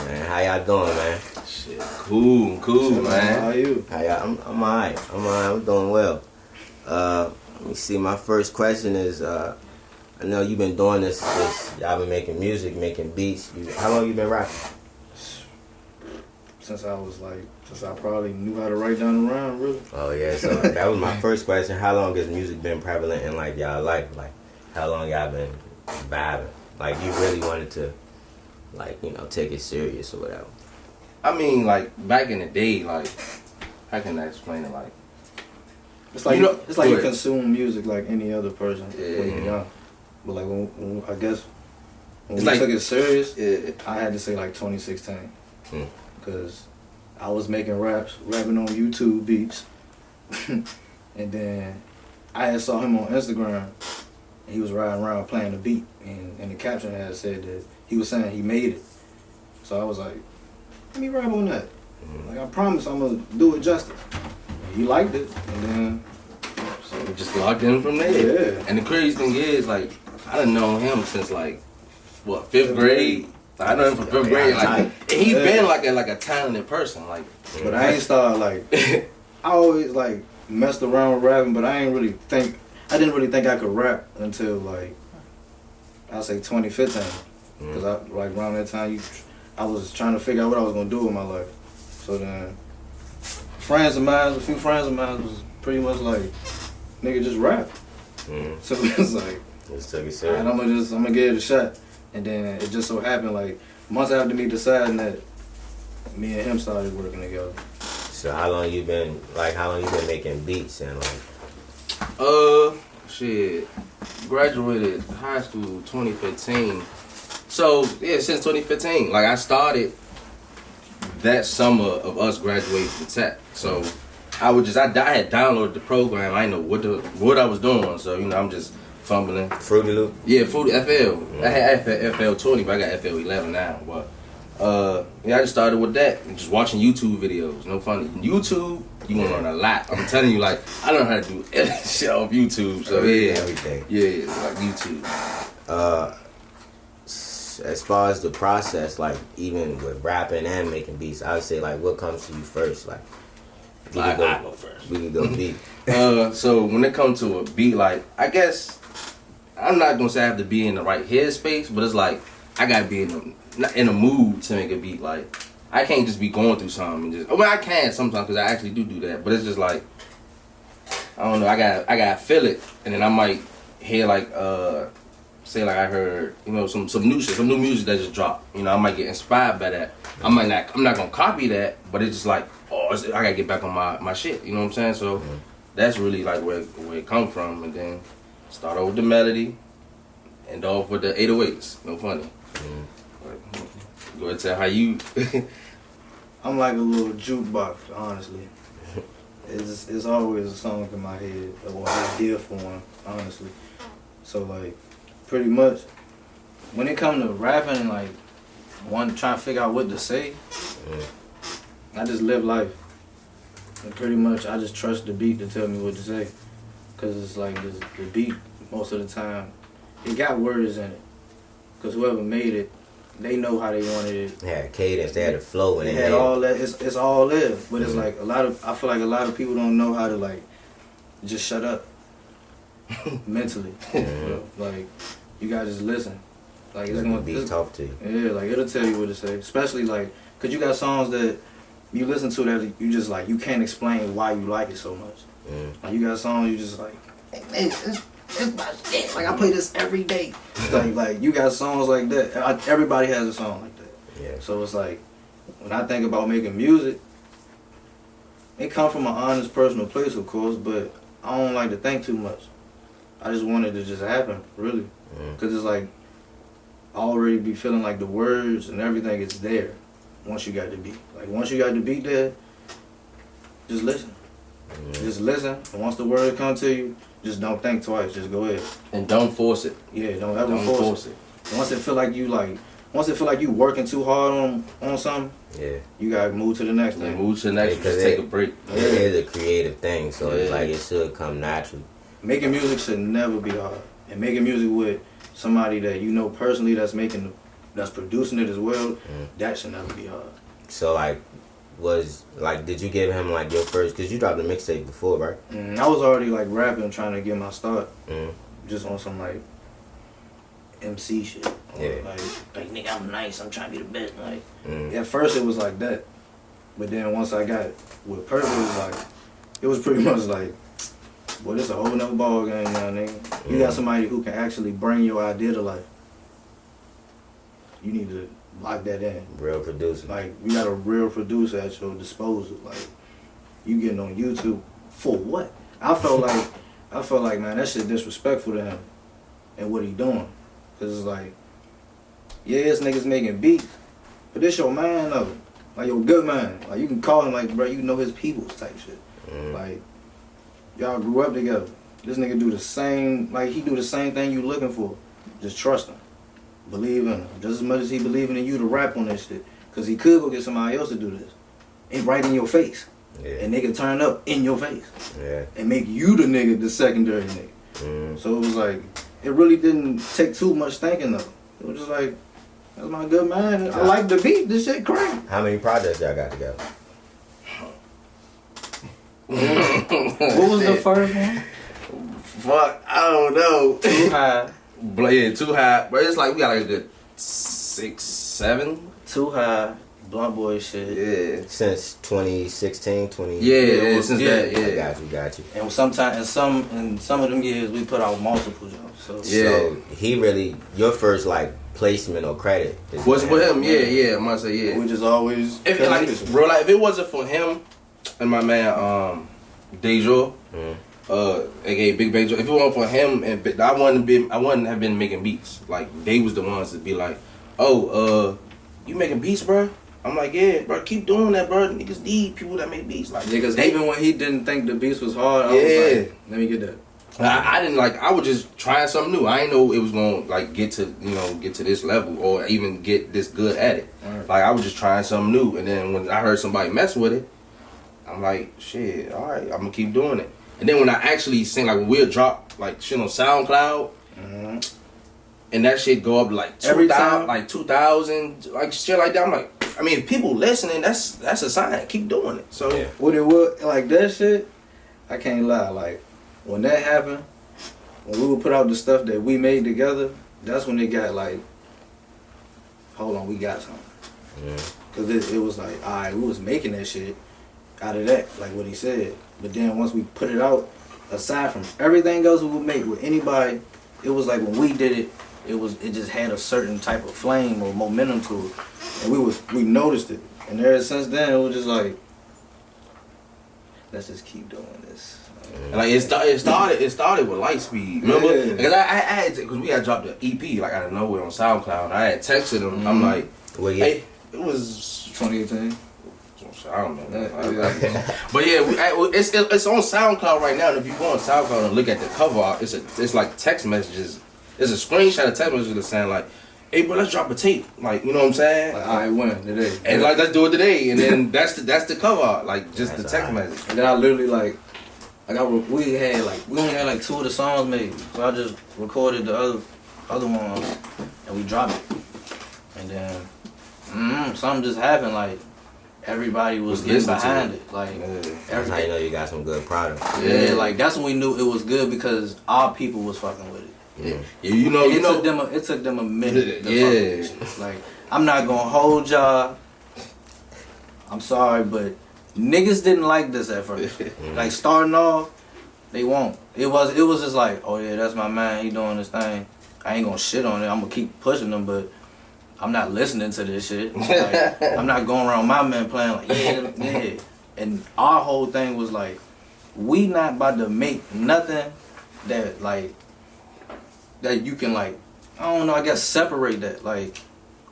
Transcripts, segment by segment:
man. How y'all doing, man? Shit, cool, man. How are you? How y'all? I'm alright. I'm doing well. Let me see. My first question is, I know you've been doing this. Y'all been making music, making beats. How long you been rapping? Since I probably knew how to write down the rhyme, really. Oh yeah. So that was my first question. How long has music been prevalent in like y'all life? Like, how long y'all been vibing? Like, you really wanted to, like, take it serious or whatever. I mean, like, back in the day, like, how can I explain it? Like, it's like you consume music like any other person when you're young. But like when I guess when we took it serious, I had to say like 2016, because I was making rapping on YouTube beats, and then I had saw him on Instagram. He was riding around playing the beat, and the caption had said that he was saying he made it. So I was like, let me rap on that. Like, I promise I'm gonna do it justice. And he liked it, and then so we just locked in from there. Yeah. And the crazy thing is, like, I done known him since like what, 5th grade. Like, I know him from 5th grade. Like, and he been like a talented person. Like, but I ain't started like I always like messed around with rapping, but I didn't really think I could rap until like I'll say 2015, because I like around that time I was trying to figure out what I was gonna do with my life. So then a few friends of mine was pretty much like, nigga, just rap. So it was like, Just took it serious. alright, I'm gonna give it a shot. And then it just so happened, like, months after me deciding that, me and him started working together. So how long you been making beats and like? Shit, graduated high school 2015. So yeah, since 2015, like, I started that summer of us graduating from tech. So I had downloaded the program. I didn't know what I was doing. So I'm just fumbling. Fruity Loop? Yeah, Fruity FL. I had FL 20, but I got FL 11 now. But I just started with that and just watching YouTube videos. No funny. YouTube, you gonna learn a lot. I'm telling you, like, I learned how to do every shit off YouTube. So everything. Yeah, like YouTube. As far as the process, like, even with rapping and making beats, I would say, like, what comes to you first? Like, I go first. We can go beat. So when it comes to a beat, like, I guess I'm not gonna say I have to be in the right headspace, but it's like I gotta be in a mood to make a beat. Like, I can't just be going through something and just. Well, I can sometimes, because I actually do that, but it's just like, I don't know. I gotta feel it, and then I might hear like say like I heard some new music that just dropped. I might get inspired by that. I'm not gonna copy that, but it's just like, I gotta get back on my shit. You know what I'm saying? So that's really like where it come from, and then start off with the melody, end off with the 808s. No funny. Go ahead and tell how you. I'm like a little jukebox, honestly. It's always a song in my head, or an idea for one, honestly. So like, pretty much, when it comes to rapping and like trying to figure out what to say, I just live life. And pretty much, I just trust the beat to tell me what to say. Cause it's like the beat, most of the time, it got words in it. Cause whoever made it, they know how they wanted it. They had cadence, they had a flow in it. They had all that. It's all there. But it's like I feel like a lot of people don't know how to like just shut up mentally. Like, you gotta just listen. Like, it's gonna beat talk to you. Yeah, like, it'll tell you what to say. Especially like, cause you got songs that you listen to that you just like, you can't explain why you like it so much. Like, you got songs you just like, hey, it's my shit. Like, I play this every day. like you got songs like that. Everybody has a song like that. Yeah. So it's like, when I think about making music, it comes from an honest personal place, of course, but I don't like to think too much. I just want it to just happen, really. Because it's like, I already be feeling like the words and everything is there once you got the beat. Like, once you got the beat there, just listen. Just listen, and once the word come to you, just don't think twice. Just go ahead. And don't force it. Yeah, don't ever force it. Once it feel like you working too hard on something, you gotta move to the next thing. Move to the next. Just take a break. It is a creative thing, so it's like it should come naturally. Making music should never be hard, and making music with somebody that you know personally that's making that's producing it as well, that should never be hard. So like, did you give him like your first? Cause you dropped a mixtape before, right? I was already like rapping, trying to get my start, just on some like MC shit. Yeah. Like nigga, I'm nice. I'm trying to be the best. Like at first it was like that, but then once I got with purpose, it was pretty much like, well, it's a whole nother ball game now, nigga. You got somebody who can actually bring your idea to life. You need to lock that in. Real producer. Like, you got a real producer at your disposal. Like, you getting on YouTube for what? I felt like, man, that shit disrespectful to him and what he doing. Cause it's like, yeah, this nigga's making beats, but this your man though. Like, your good man. Like, you can call him like, bro, you know his peoples type shit. Like, y'all grew up together. This nigga do the same, like, he do the same thing you looking for. Just trust him. Believe in him. Just as much as he believing in you to rap on this shit. Cause he could go get somebody else to do this. And right in your face. Yeah. And they can turn up in your face. Yeah. And make you the nigga, the secondary nigga. So it was like, it really didn't take too much thinking though. It was just like, that's my good man. I like the beat. This shit crazy. How many projects y'all got together? What was the first one? Fuck, I don't know. Too High. Yeah, Too High. But it's like we got like a good 6, 7. Too High. Bluntboi shit. Yeah. Since 2016, 20. Yeah, since that. Yeah. I got you. And sometimes, in some of them years, we put out multiple jobs. So So he really, your first like placement or credit was with him. Yeah. I must say, yeah. we just always If it wasn't for him and my man Dejo, aka Big Dejo, if it wasn't for him and I wouldn't have been making beats. Like, they was the ones that be like, oh, you making beats, bro? I'm like, yeah, bro, keep doing that, bro. Niggas need people that make beats. Like, because even when he didn't think the beats was hard, I was like, let me get that. I didn't I was just trying something new. I didn't know it was gonna like get to this level or even get this good at it. Right. Like, I was just trying something new, and then when I heard somebody mess with it, I'm like, shit, all right, I'm gonna keep doing it. And then when I actually sing, like, when we'll drop like shit on SoundCloud, and that shit go up like 2,000, like shit like that. I'm like, I mean, if people listening, that's a sign. Keep doing it. So what it was like that shit, I can't lie. Like, when that happened, when we would put out the stuff that we made together, that's when it got like, hold on, we got something. Cause it was like, alright, we was making that shit out of that, like what he said. But then once we put it out, aside from everything else we would make with anybody, it was like when we did it, it just had a certain type of flame or momentum to it, and we noticed it. And ever since then, it was just like, let's just keep doing this. And like, it started with Lightspeed. Remember? Because we had dropped the EP like out of nowhere on SoundCloud. I had texted him. I'm like, hey, it was 2018. I don't know. But yeah, it's on SoundCloud right now. And if you go on SoundCloud and look at the cover art, it's like text messages. It's a screenshot of text messages saying like, hey bro, let's drop a tape. Like, you know what I'm saying? Like, alright, when today? And like, let's do it today. And then that's the cover art, like just the text message. And then I literally we only had like 2 of the songs made, so I just recorded the other ones and we dropped it. And then something just happened, like everybody was getting behind it. Like, that's how you know you got some good product. Yeah, like that's when we knew it was good because our people was fucking with it. Yeah, it took them a minute to fuck with this shit. Like, I'm not gonna hold y'all. I'm sorry, but niggas didn't like this at first. Like, starting off, they won't. It was just like, oh yeah, that's my man, he doing this thing. I ain't gonna shit on it. I'm gonna keep pushing him, but I'm not listening to this shit. Like, I'm not going around my man playing like, yeah. And our whole thing was like, we not about to make nothing that like, that you can like, I don't know, I guess separate that. Like,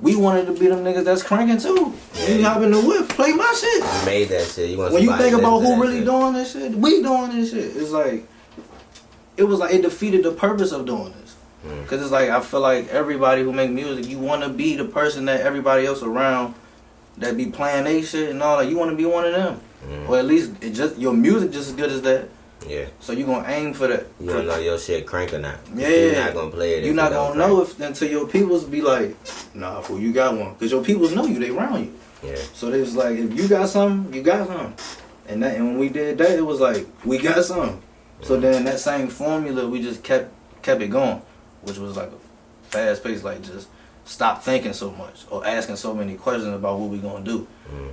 we wanted to be them niggas that's cranking too. You hop in the whip, play my shit. You made that shit. When you think about who really doing this shit, we doing this shit. It's like, it defeated the purpose of doing this. Cause it's like, I feel like everybody who make music, you want to be the person that everybody else around that be playing they shit and all that. You want to be one of them, or at least your music just as good as that. Yeah. So you gonna aim for that. You don't know your shit crank or not. Yeah. You're not gonna play it. You're not gonna know if until your peoples be like, nah, fool, you got one. Cause your peoples know you, they around you. Yeah. So they was like, if you got something, you got something. And when we did that, it was like, we got something. So then that same formula, we just kept it going, which was like a fast pace, like just stop thinking so much or asking so many questions about what we gonna do.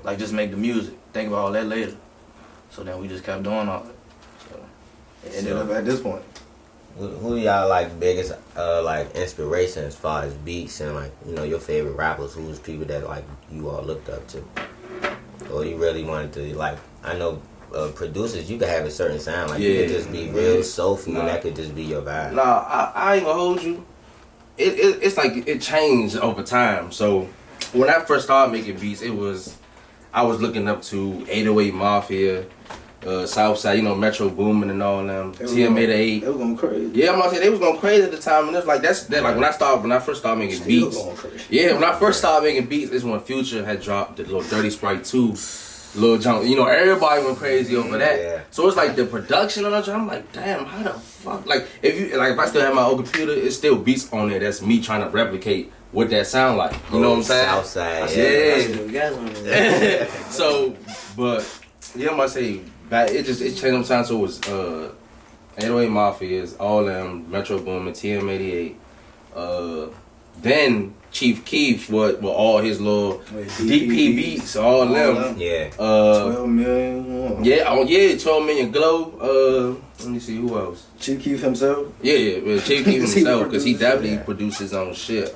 Like just make the music, think about all that later. So then we just kept doing all that. So it ended up at this point. Who y'all like biggest like inspiration as far as beats and like, you know, your favorite rappers? Who's people that like you all looked up to, or you really wanted to like? I know producers, you could have a certain sound, like you could just be real soulful, and that could just be your vibe. Nah, I ain't gonna hold you. It's like it changed over time. So when I first started making beats, I was looking up to 808 Mafia, Southside, you know, Metro Boomin and all them, TM88. They was going crazy. Yeah, I'm gonna say they was going crazy at the time, and it's like that's like when I first started making beats. Yeah, when I first started making beats, is when Future had dropped the little Dirty Sprite 2. Lil Jon, you know, everybody went crazy over that. Yeah. So it's like the production on the drum. I'm like, damn, how the fuck? Like if I still have my old computer, it's still beats on there. That's me trying to replicate what that sound like. You know what I'm saying? Southside, yeah. So, but yeah, I'm gonna say it changed sometimes. So it was 808 Mafias, all them, Metro Boomin, TM88, then Chief Keef with all his little DP beats, all them. Yeah. 12 million. Yeah, 12 million Glow. Let me see who else. Chief Keef himself. Yeah, Chief Keef himself, because he definitely produced his own shit.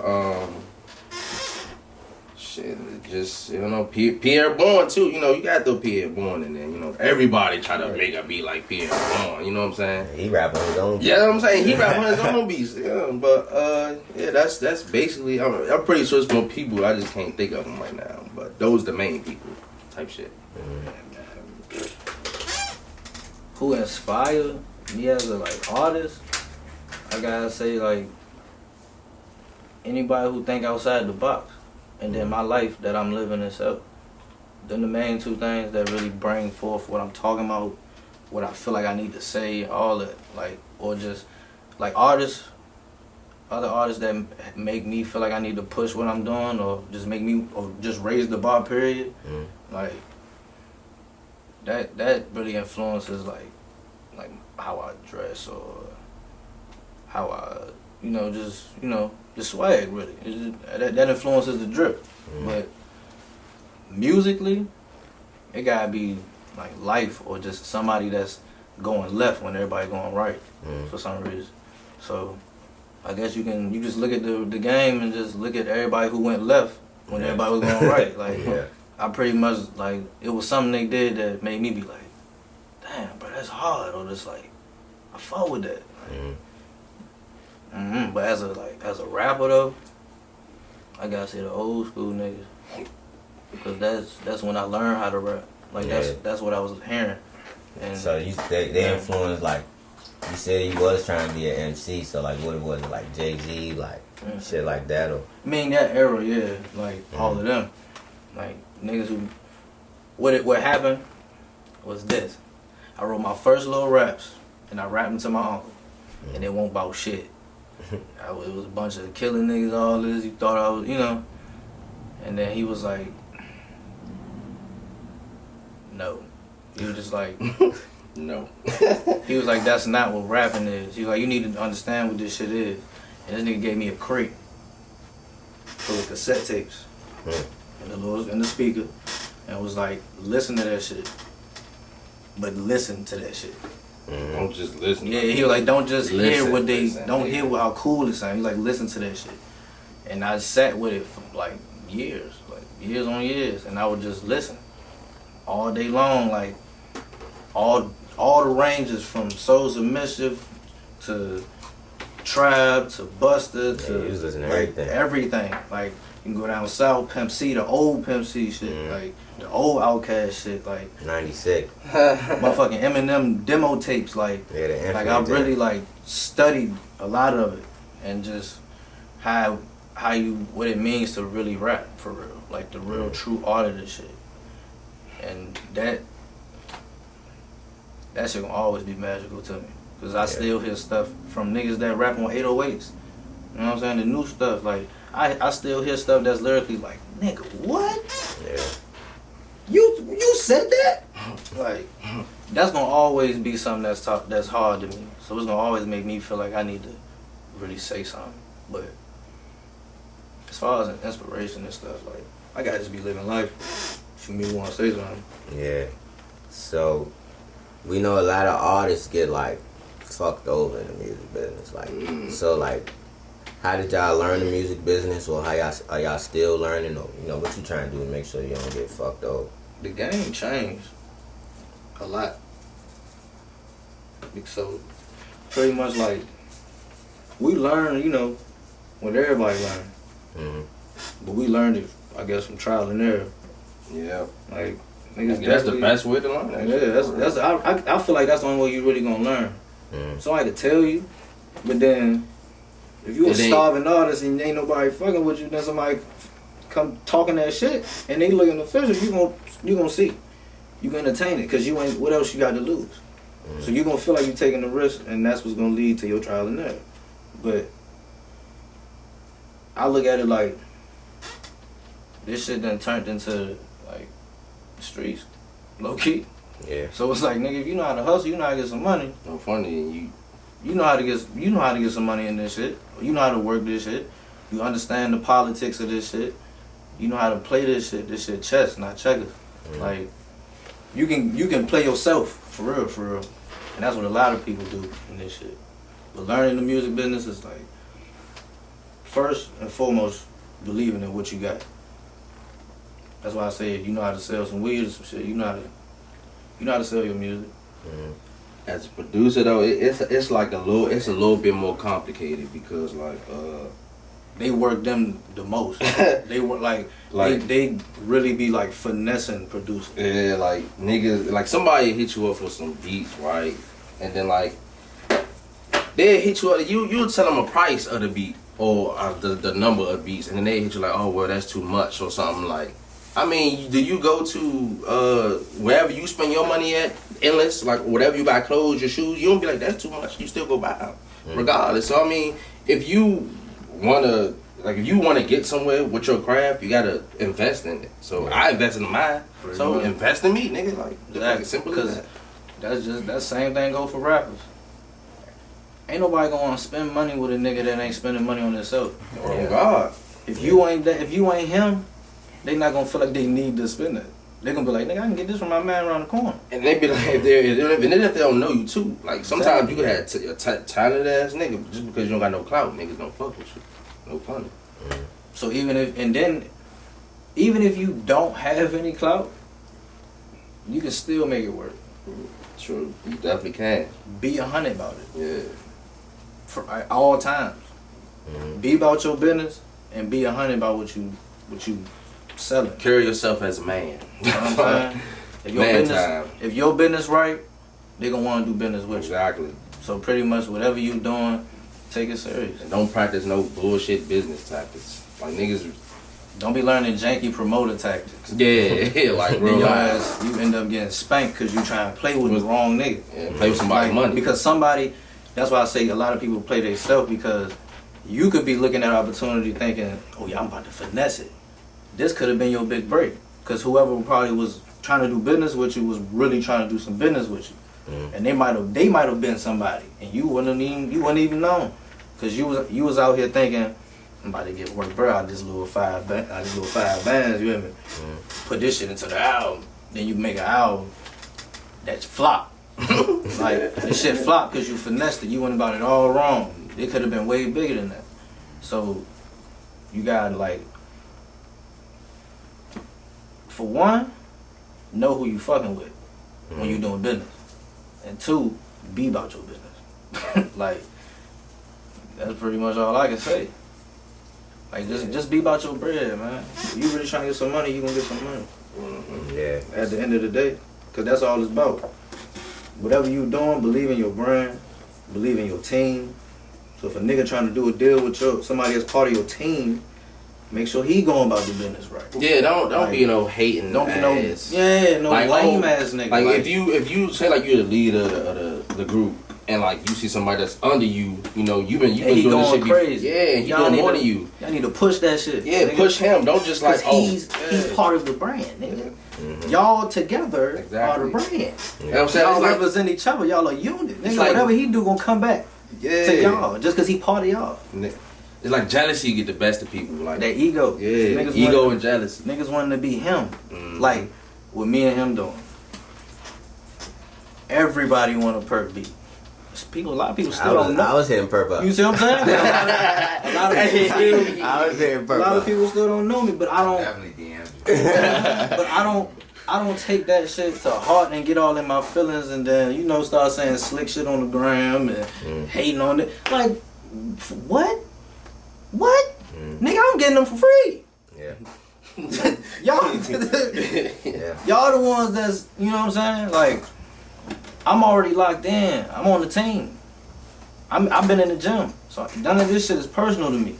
Just, you know, Pierre Bourne too. You know, you got to throw Pierre Bourne in there. You know, everybody try to make a beat like Pierre Bourne. You know what I'm saying? He rap on his own beats. Yeah, you know what I'm saying, he rap on his own beats. Yeah, but yeah, that's basically. I'm pretty sure it's more people. I just can't think of them right now. But those the main people type shit. Who inspired me as a like artist? I gotta say like anybody who think outside the box. And then my life that I'm living itself. Then the main two things that really bring forth what I'm talking about, what I feel like I need to say, all that. Like, or just, like artists, other artists that make me feel like I need to push what I'm doing or just make me, or just raise the bar, period. Like, that really influences like how I dress or how I, the swag really. That influences the drip. But musically, it gotta be like life or just somebody that's going left when everybody going right for some reason. So I guess you just look at the game and just look at everybody who went left when everybody was going right. Like I pretty much like it was something they did that made me be like, damn, bro, that's hard, or just like I fuck with that. But as a rapper though, I gotta say the old school niggas, because that's when I learned how to rap. Like that's what I was hearing. And so they influenced, like you said, you was trying to be an MC. So like what was it, like Jay-Z, like shit like that, or? I mean that era, yeah, like all of them, like niggas who. What happened was this: I wrote my first little raps, and I rapped them to my uncle, and it won't about shit. It was a bunch of killing niggas, all this. He thought I was, and then he was like, no. He was just like, no. He was like, that's not what rapping is. He was like, you need to understand what this shit is. And this nigga gave me a crate full of cassette tapes and the speaker, and was like, listen to that shit, but listen to that shit. Don't just listen. Yeah, he was like, don't just hear what they, don't hear how cool it sounds. He like, listen to that shit. And I sat with it for like years on years, and I would just listen all day long, like all the ranges from Souls of Mischief to Tribe to Buster to you was listening like, to everything. Like you can go down south, Pimp C, the old Pimp C shit, like the old Outkast shit, like 96. motherfucking Eminem demo tapes, like like I really like studied a lot of it and just what it means to really rap for real, like the real true art of this shit. And that shit gonna always be magical to me. Cause I still hear stuff from niggas that rap on 808s. You know what I'm saying? The new stuff, like I still hear stuff that's lyrically like, nigga, what? Yeah. You said that? Like, that's gonna always be something that's hard to me. So it's gonna always make me feel like I need to really say something. But as far as an inspiration and stuff, like, I gotta just be living life for me to want to say something. Yeah. So we know a lot of artists get like fucked over in the music business. Like, so like, how did y'all learn the music business, or are y'all still learning, or you know what you trying to do to make sure you don't get fucked over? The game changed a lot. So pretty much like we learn, you know, what everybody learn. Mm-hmm. But we learned it, I guess, from trial and error. Yeah. Like niggas, that's the best way to learn. Yeah, I feel like that's the only way you really gonna learn. Mm-hmm. Somebody could tell you, but then if you a starving artist and ain't nobody fucking with you, then somebody come talking that shit and they looking official, you gonna see. You can entertain it, cause you ain't. What else you got to lose? Mm-hmm. So you gonna feel like you taking the risk, and that's what's gonna lead to your trial and error. But I look at it like this shit done turned into like streets, low key. Yeah. So it's like, nigga, if you know how to hustle, you know how to get some money. No funny, you know how to get some money in this shit. You know how to work this shit. You understand the politics of this shit. You know how to play this shit. This shit chess, not checkers. Mm-hmm. Like you can play yourself for real, and that's what a lot of people do in this shit. But learning the music business is like first and foremost believing in what you got. That's why I say if you know how to sell some weed or some shit, you know how to sell your music. Mm-hmm. As a producer though, it's like a little bit more complicated because like they work them the most. They work like they really be like finessing producers. Yeah, like niggas, like somebody hit you up for some beats, right? And then like they hit you up, you tell them a price of the beat or the number of beats, and then they hit you like, oh well, that's too much or something. Like, I mean, do you go to wherever you spend your money at, endless, like whatever you buy, clothes, your shoes, you don't be like, that's too much. You still go buy them, regardless. So I mean, if you wanna get somewhere with your craft, you gotta invest in it. So I invest in mine. So invest in me, nigga. Like exactly. Simple as that. That same thing go for rappers. Ain't nobody gonna spend money with a nigga that ain't spending money on himself. Oh God. If you ain't him, they not gonna feel like they need to spend it. They gonna be like, nigga, I can get this from my man around the corner. And they be like, if they don't know you too. Like sometimes you can have a talented ass nigga just because you don't got no clout, niggas don't fuck with you. No funny. So even if you don't have any clout, you can still make it work. True, you definitely can. Be 100 about it. Yeah. For at all times. Be about your business and be 100 about what you selling. Carry yourself as a man. You know what I'm saying? If your business right, they gonna want to do business with you. Exactly. So pretty much whatever you doing, take it serious. And don't practice no bullshit business tactics. Like niggas. Don't be learning janky promoter tactics. Yeah, like then your ass, you end up getting spanked because you trying to play with the wrong nigga. Yeah, play with somebody's money. Because that's why I say a lot of people play themselves, because you could be looking at opportunity thinking, oh yeah, I'm about to finesse it. This could have been your big break. Because whoever probably was trying to do business with you was really trying to do some business with you. And they might have been somebody, and you wouldn't even known. Because you was out here thinking, I'm about to get work, bro, out this little five bands, you hear me? Put this shit into the album. Then you make an album that's flop. Like, this shit flop because you finessed it. You went about it all wrong. It could have been way bigger than that. So, you gotta, like, for one, know who you fucking with when you doing business. And two, be about your business. Like, that's pretty much all I can say. Like, just be about your bread, man. If you really trying to get some money, you gonna get some money. Yeah. At the end of the day. Because that's all it's about. Whatever you doing, believe in your brand. Believe in your team. So if a nigga trying to do a deal with somebody that's part of your team, make sure he going about the business right. Yeah, don't be no hating. Don't be no ass. no lame ass nigga. Like if you say like you're the leader of the group. And like you see somebody that's under you, you know, you've been doing this shit crazy. Yeah, he doing more than you. Y'all need to push that shit. Yeah, nigga. Push him. Don't just like he's part of the brand, nigga. Mm-hmm. Y'all together are the brand. You know what I'm saying? Y'all represent each other. Y'all are unit. Nigga, like, whatever he do gonna come back to y'all just cause he part of y'all. It's like jealousy get the best of people. Like that ego. Yeah, niggas ego and jealousy. Niggas wanting to be him. Like what me and him doing. Everybody want a perk beat. A lot of people still don't know. I was hitting purple. You see what I'm saying? a lot of people still. I was hitting purple. A lot of people still don't know me, but I don't. Definitely DM. But I don't take that shit to heart and get all in my feelings and then start saying slick shit on the gram and hating on it. Like, what? Nigga, I'm getting them for free. Yeah. Y'all the ones that's you know what I'm saying? Like. I'm already locked in. I'm on the team. I've been in the gym. So none of this shit is personal to me.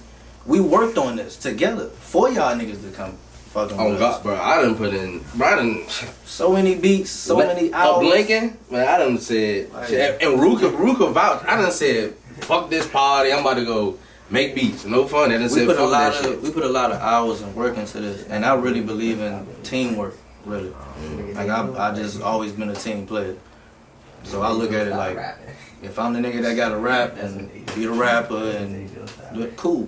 We worked on this together for y'all niggas to come fucking with God, us. Bro, I done put in, so many beats, so many hours. Blinking, man, I done said, like, and Ruka vouch, I done said, fuck this party, I'm about to go make beats. No fun. And we put a lot of hours and work into this, and I really believe in teamwork, really. Like I just always been a team player. So I look at it like, if I'm the nigga that got to rap and be the rapper and do it, cool.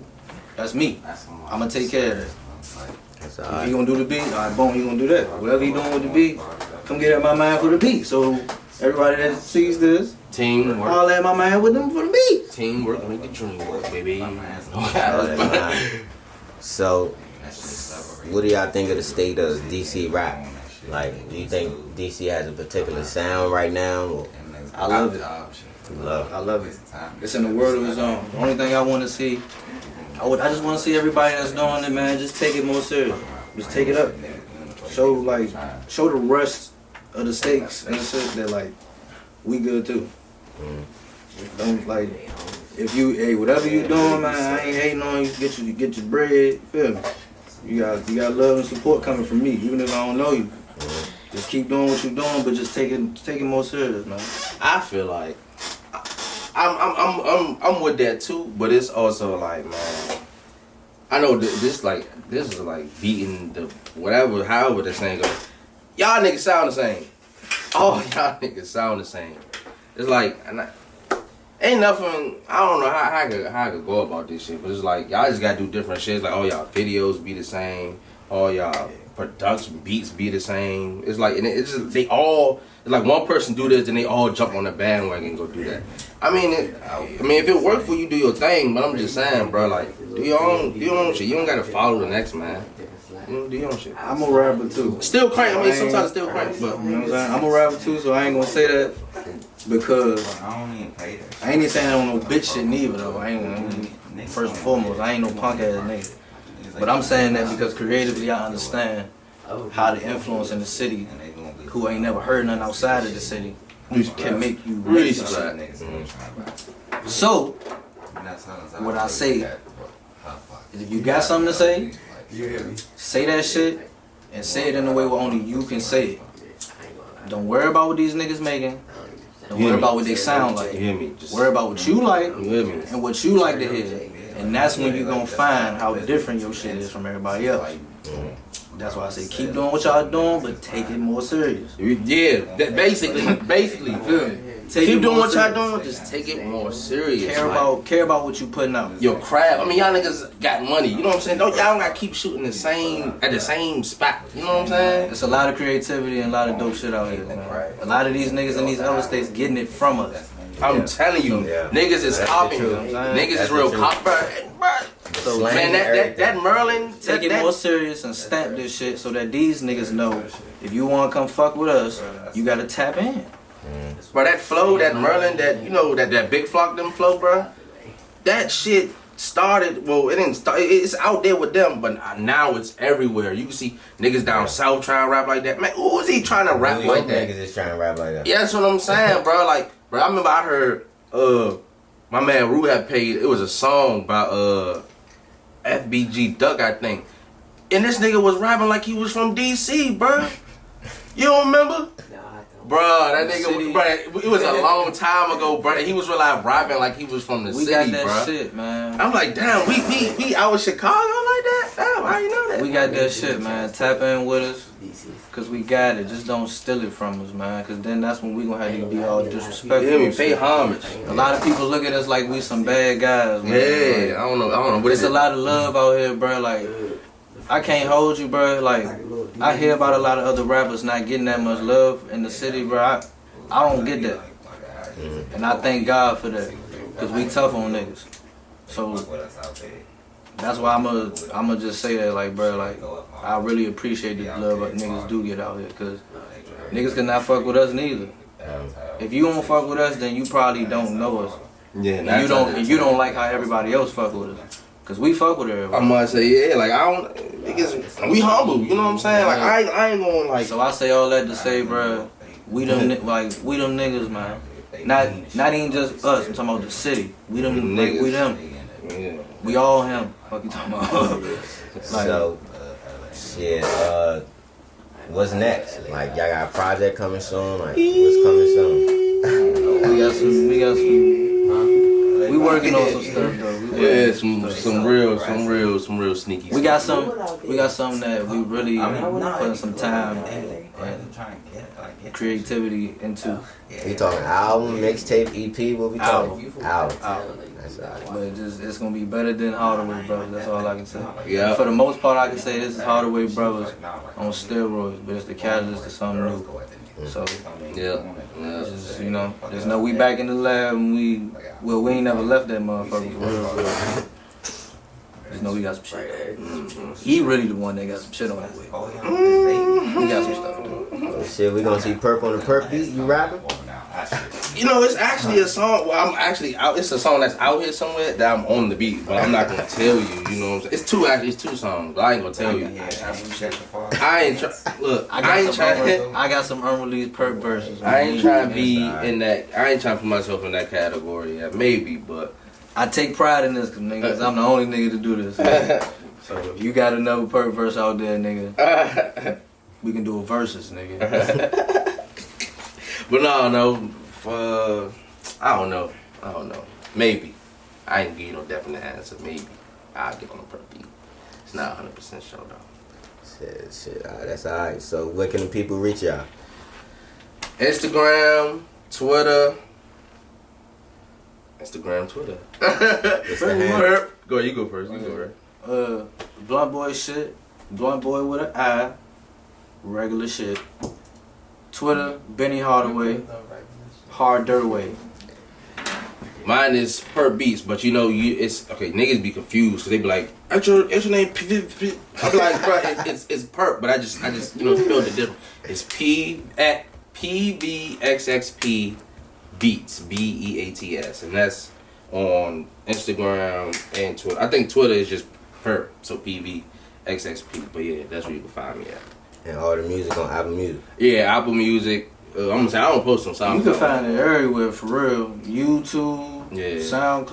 That's me. I'm going to take care of that. If he going to do the beat, alright, boom, he going to do that. Whatever he doing with the beat, come get at my man for the beat. So everybody that sees this, teamwork. I'll at my man with them for the beat. Teamwork make the dream work, baby. So, what do y'all think of the state of DC rap? Like, do you think DC has a particular sound right now? Or? I love it. I love it. It's in the world of its own. The only thing I want to see, I just want to see everybody that's doing it, man, just take it more serious. Just take it up. Show the rest of the states and the shit that like we good too. Don't like if you whatever you doing, man. I ain't hating on you. Get your bread. Feel me? You got love and support coming from me, even if I don't know you. Just keep doing what you're doing, but just take it more serious, man. I feel like I'm with that too, but it's also like, man, I know this is like beating the whatever, however this thing goes. Y'all niggas sound the same. All y'all niggas sound the same. It's like, ain't nothing. I don't know how I could go about this shit, but it's like y'all just gotta do different shit. Like all y'all videos be the same, all y'all production beats be the same. It's like, and it's just, they all. It's like one person do this, and they all jump on the bandwagon and go do that. I mean, if it work for you, do your thing. But I'm just saying, bro, like do your own shit. You don't gotta follow the next man. Do your own shit. I'm a rapper too. Still crank. I mean, sometimes still crank, but you know what I'm saying. I'm a rapper too, so I ain't gonna say that because I don't even pay that. I ain't even saying I don't know bitch shit neither though. I ain't first and foremost. I ain't no punk ass nigga. But I'm saying that because creatively I understand how the influence in the city, who ain't never heard nothing outside of the city, can make you really surprised. So, what I say is if you got something to say that shit and say it in a way where only you can say it. Don't worry about what these niggas making. Don't worry about what they sound like. Worry about what you like and what you like to hear. And that's when you're going to find how different your shit is from everybody else. That's why I say keep doing what y'all doing, but take it more serious. Yeah, that basically, feel me? Keep doing what y'all doing, just take it more serious. Care about what you putting out. Your craft. I mean, y'all niggas got money. You know what I'm saying? Y'all don't gotta keep shooting at the same spot. You know what I'm saying? There's a lot of creativity and a lot of dope shit out here, man. A lot of these niggas in these other states getting it from us. I'm telling you, niggas is copying. Niggas is real copying. So man, that Merlin, take it more serious and stamp this shit so that these niggas know if you want to come fuck with us, you gotta tap in. Bro, that flow, that Merlin, that big flock them flow, bro. That shit started. Well, it didn't start. It's out there with them, but now it's everywhere. You can see niggas down south trying to rap like that. Man, who is he trying to rap like that? Niggas is trying to rap like that. Yeah, that's what I'm saying, bro. Like, bro, I remember I heard my man Rue had paid. It was a song by FBG Duck, I think. And this nigga was rapping like he was from DC, bro. You don't remember? Bro, that nigga, bro, it was a long time ago, bro. He was really rapping like he was from the city, bro. We got that shit, man. I'm like, damn, we out of Chicago like that? Damn, how you know that? We got that shit, man. Tap in with us, cause we got it. Just don't steal it from us, man. Cause then that's when we gonna have to be all disrespectful. Yeah, we pay homage. A lot of people look at us like we some bad guys, man. Yeah, like, I don't know. What it's a lot of love out here, bro. Like, I can't hold you, bro. Like, I hear about a lot of other rappers not getting that much love in the city, bro. I don't get that. And I thank God for that. Because we tough on niggas. So, that's why I'ma just say that, like, bro, like, I really appreciate the love that niggas do get out here. Because niggas cannot fuck with us neither. If you don't fuck with us, then you probably don't know us. Yeah, and you don't like how everybody else fuck with us. Cause we fuck with everybody. I must say, yeah, like I don't, niggas, we humble, you know what I'm saying? Like I ain't going like. So I say all that to say, bro, we them niggas, man. Not even just us. I'm talking about the city. We them niggas. Like, we them. Yeah. We all him. Fuck you talking about? Like, so, shit. What's next? Like y'all got a project coming soon? Like what's coming soon? we got some. We working on some stuff though. Yeah, some real sneaky. We got some that we really putting some time and creativity into. We talking album, mixtape, EP? What we talking? Album. That's all right. But it's gonna be better than Hardaway Brothers. That's all I can say. Yeah. For the most part, I can say this is Hardaway Brothers on steroids, but it's the catalyst to something new. So yeah. Just, you know, just know we back in the lab and we ain't never left that motherfucker for real. Just know we got some shit. He really the one that got some shit on his way. We got some stuff. Oh, shit, we gonna see Perp on the Perp beat. You rapping? You know, it's actually a song. Well, I'm actually out. It's a song that's out here somewhere that I'm on the beat, but I'm not gonna tell you. You know what I'm saying? It's two songs, but I ain't gonna tell you. I ain't look. I got some unreleased Perp verses. I ain't trying to be in that. I ain't trying to put myself in that category yet. Maybe, but I take pride in this, cause I'm the only nigga to do this. So if you got another Perp verse out there, nigga, we can do a versus, nigga. But no, I don't know. Maybe. I ain't give you no definite answer. Maybe I'll get on a Perp beat. It's not 100% sure though. Shit. That's alright. So where can the people reach y'all? Instagram, Twitter. Twitter. Perp. Go, you go first. Bluntboi shit. Bluntboi with an I. Regular shit. Twitter, Benny Hardaway. Hard Dirt Way. Mine is Perp Beats, but you know, it's okay. Niggas be confused because they be like, "What's your name?" I be like, bro, it's Perp, but I just you know spelled it different. It's PVXXP Beats, BEATS, and that's on Instagram and Twitter. I think Twitter is just Perp, so PVXXP. But yeah, that's where you can find me at. And all the music on Apple Music. Yeah, Apple Music. I'm gonna say I don't post on SoundCloud. You can find it everywhere for real. YouTube, yeah. SoundCloud.